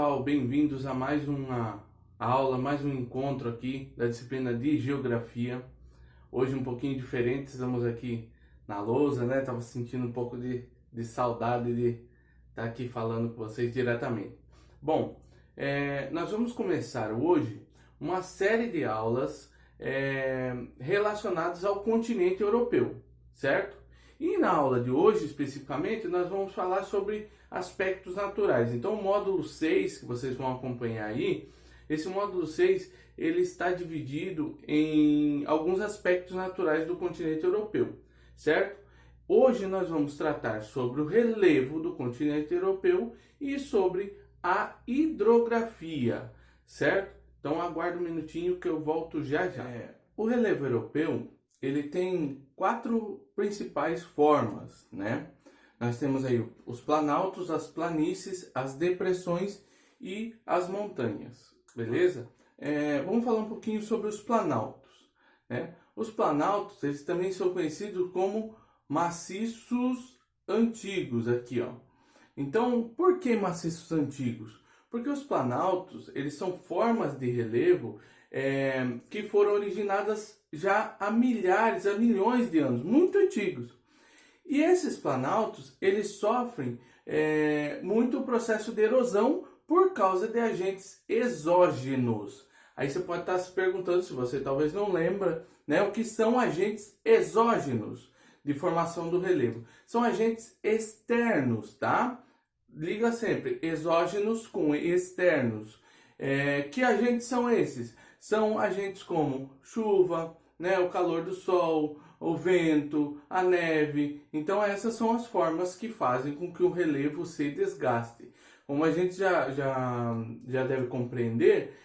pessoal, bem-vindos a mais uma aula, mais um encontro aqui da disciplina de Geografia. Hoje um pouquinho diferente, estamos aqui na lousa, né? Tava sentindo um pouco de saudade de estar aqui falando com vocês diretamente. Bom, nós vamos começar hoje uma série de aulas relacionadas ao continente europeu, certo? E na aula de hoje, especificamente, nós vamos falar sobre aspectos naturais. Então, o módulo 6, que vocês vão acompanhar aí, esse módulo 6, ele está dividido em alguns aspectos naturais do continente europeu, certo? Hoje nós vamos tratar sobre o relevo do continente europeu e sobre a hidrografia, certo? Então, aguarde um minutinho que eu volto já já. O relevo europeu, ele tem 4 principais formas, né? Nós temos aí os planaltos, as planícies, as depressões e as montanhas, beleza? Vamos falar um pouquinho sobre os planaltos, né? Os planaltos, eles também são conhecidos como maciços antigos, aqui, ó. Então, por que maciços antigos? Porque os planaltos, eles são formas de relevo que foram originadas já há milhares, há milhões de anos, muito antigos. E esses planaltos, eles sofrem muito o processo de erosão por causa de agentes exógenos. Aí você pode estar se perguntando, se você talvez não lembra, né, o que são agentes exógenos de formação do relevo. São agentes externos, tá? Liga sempre, exógenos com externos. Que agentes são esses? São agentes como chuva, né, o calor do sol, o vento, a neve. Então essas são as formas que fazem com que o relevo se desgaste. Como a gente já deve compreender,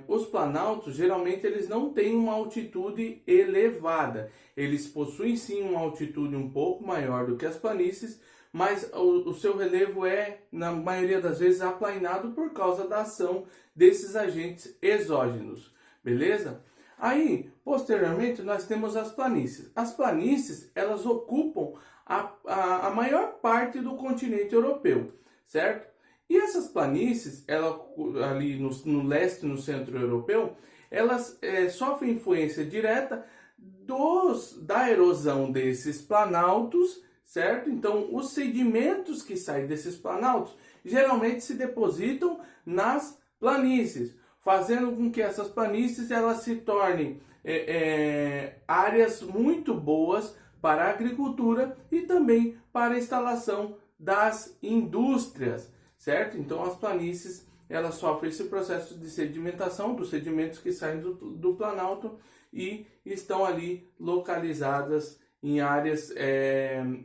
os planaltos geralmente eles não têm uma altitude elevada. Eles possuem sim uma altitude um pouco maior do que as planícies, mas o seu relevo na maioria das vezes, aplainado por causa da ação desses agentes exógenos, beleza? Aí, posteriormente, nós temos as planícies. As planícies, elas ocupam a maior parte do continente europeu, certo? E essas planícies, ali no leste e no centro europeu, elas sofrem influência direta da erosão desses planaltos, certo? Então, os sedimentos que saem desses planaltos geralmente se depositam nas planícies, fazendo com que essas planícies elas se tornem áreas muito boas para a agricultura e também para a instalação das indústrias, certo? Então, as planícies elas sofrem esse processo de sedimentação dos sedimentos que saem do planalto e estão ali localizadas em áreas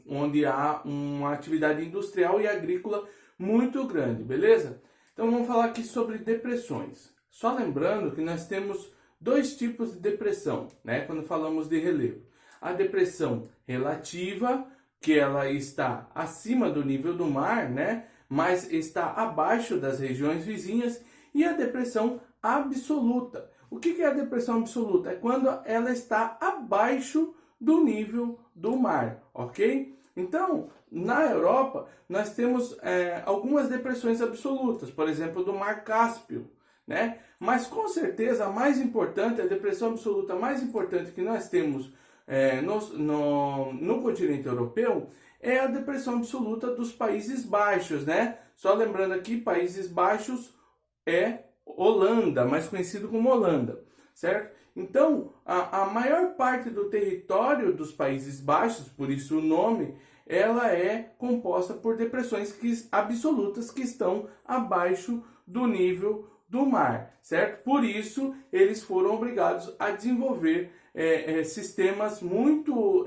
onde há uma atividade industrial e agrícola muito grande, beleza? Então vamos falar aqui sobre depressões. Só lembrando que nós temos 2 tipos de depressão, né? Quando falamos de relevo. A depressão relativa, que ela está acima do nível do mar, né? Mas está abaixo das regiões vizinhas, e a depressão absoluta. O que é a depressão absoluta? É quando ela está abaixo do nível do mar, ok? Então, na Europa, nós temos algumas depressões absolutas, por exemplo, do Mar Cáspio, né? Mas com certeza a mais importante, a depressão absoluta mais importante que nós temos no continente europeu é a depressão absoluta dos Países Baixos, né? Só lembrando aqui, Países Baixos é Holanda, mais conhecido como Holanda, certo? Então, a maior parte do território dos Países Baixos, por isso o nome, ela é composta por depressões absolutas que estão abaixo do nível do mar, certo? Por isso, eles foram obrigados a desenvolver sistemas muito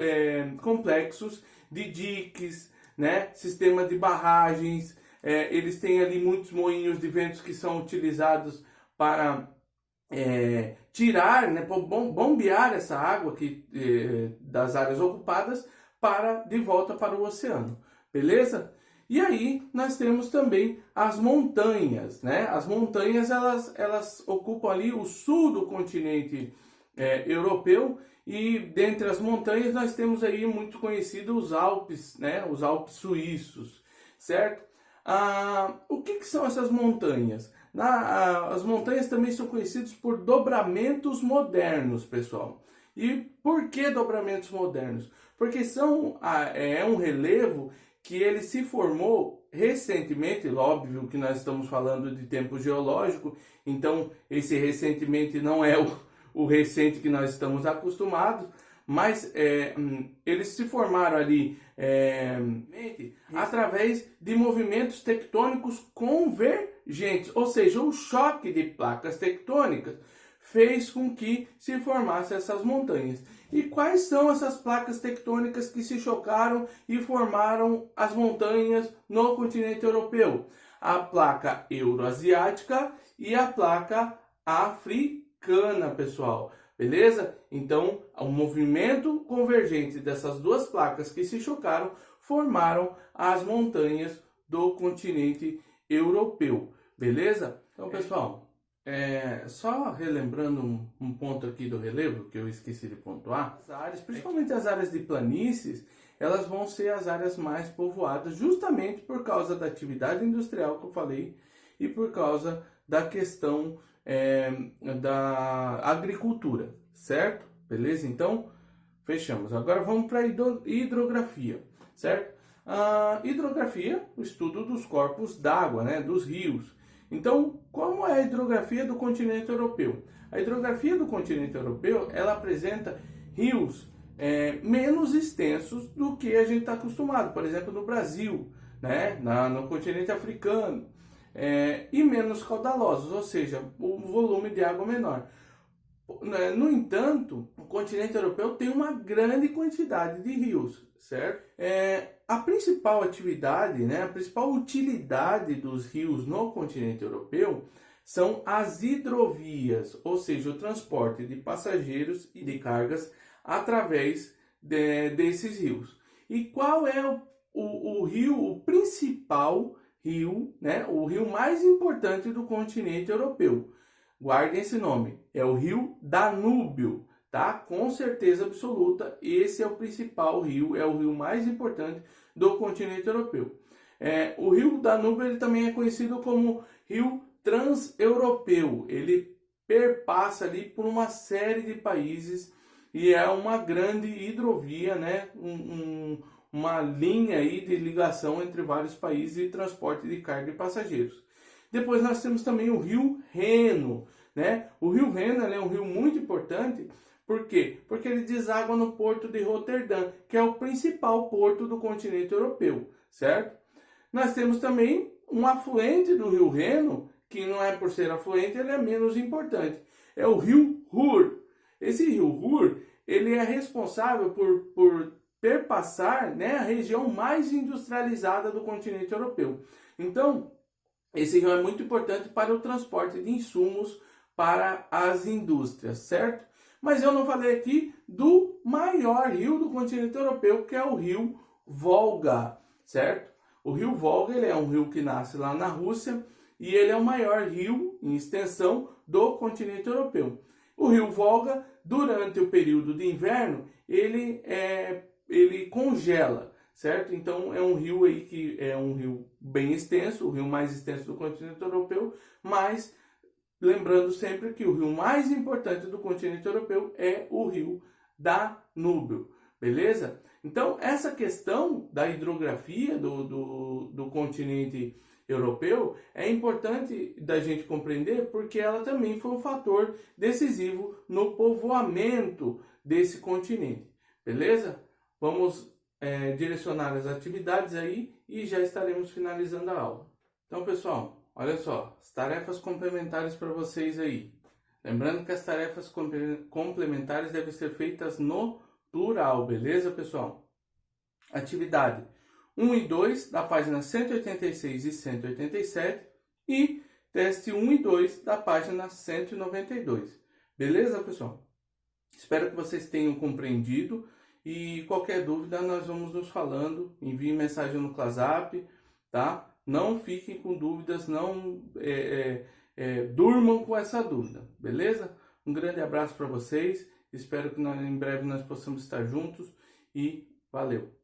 complexos de diques, né? Sistemas de barragens. Eles têm ali muitos moinhos de ventos que são utilizados para tirar, né, bombear essa água das áreas ocupadas de volta para o oceano, beleza? E aí nós temos também as montanhas, né? As montanhas elas ocupam ali o sul do continente europeu, e dentre as montanhas nós temos aí muito conhecido os Alpes, né? Os Alpes suíços, certo? O que são essas montanhas? As montanhas também são conhecidas por dobramentos modernos, pessoal. E por que dobramentos modernos? Porque é um relevo que ele se formou recentemente, óbvio que nós estamos falando de tempo geológico, então esse recentemente não é o recente que nós estamos acostumados, mas eles se formaram ali através de movimentos tectônicos convergentes, ou seja, o choque de placas tectônicas fez com que se formassem essas montanhas. E quais são essas placas tectônicas que se chocaram e formaram as montanhas no continente europeu? A placa euroasiática e a placa africana, pessoal. Beleza? Então, o movimento convergente dessas duas placas que se chocaram formaram as montanhas do continente europeu. Beleza? Então, pessoal, só relembrando um ponto aqui do relevo que eu esqueci de pontuar, as áreas, principalmente as áreas de planícies, elas vão ser as áreas mais povoadas justamente por causa da atividade industrial que eu falei e por causa da questão da agricultura, certo? Beleza? Então, fechamos. Agora vamos para a hidrografia, certo? A hidrografia, o estudo dos corpos d'água, né, dos rios. Então, como é a hidrografia do continente europeu? A hidrografia do continente europeu, ela apresenta rios menos extensos do que a gente está acostumado, por exemplo, no Brasil, né, no continente africano, e menos caudalosos, ou seja, o volume de água menor. No entanto, o continente europeu tem uma grande quantidade de rios, certo? A principal atividade, né, a principal utilidade dos rios no continente europeu são as hidrovias, ou seja, o transporte de passageiros e de cargas através desses rios. E qual é o rio, o principal rio, né, o rio mais importante do continente europeu? Guardem esse nome, é o rio Danúbio, tá? Com certeza absoluta, esse é o principal rio, é o rio mais importante do continente europeu. O rio Danúbio ele também é conhecido como rio transeuropeu, ele perpassa ali por uma série de países e é uma grande hidrovia, né? Uma linha aí de ligação entre vários países e transporte de carga e passageiros. Depois nós temos também o rio Reno, né? O rio Reno é um rio muito importante, por quê? Porque ele deságua no porto de Roterdã, que é o principal porto do continente europeu, certo? Nós temos também um afluente do rio Reno, que não é por ser afluente, ele é menos importante, é o rio Ruhr. Esse rio Ruhr, ele é responsável por perpassar, né, a região mais industrializada do continente europeu. Então, esse rio é muito importante para o transporte de insumos para as indústrias, certo? Mas eu não falei aqui do maior rio do continente europeu, que é o rio Volga, certo? O rio Volga ele é um rio que nasce lá na Rússia e ele é o maior rio em extensão do continente europeu. O rio Volga, durante o período de inverno, ele congela, certo? Então é um rio aí que é um rio bem extenso, o rio mais extenso do continente europeu, mas lembrando sempre que o rio mais importante do continente europeu é o rio Danúbio, beleza? Então essa questão da hidrografia do continente europeu é importante da gente compreender porque ela também foi um fator decisivo no povoamento desse continente, beleza? Vamos direcionar as atividades aí e já estaremos finalizando a aula. Então, pessoal, olha só, as tarefas complementares para vocês aí. Lembrando que as tarefas complementares devem ser feitas no plural, beleza, pessoal? Atividade 1 e 2 da página 186 e 187 e teste 1 e 2 da página 192. Beleza, pessoal? Espero que vocês tenham compreendido. E qualquer dúvida nós vamos nos falando, envie mensagem no ClassApp, tá? Não fiquem com dúvidas, não durmam com essa dúvida, beleza? Um grande abraço para vocês, espero que em breve nós possamos estar juntos e valeu!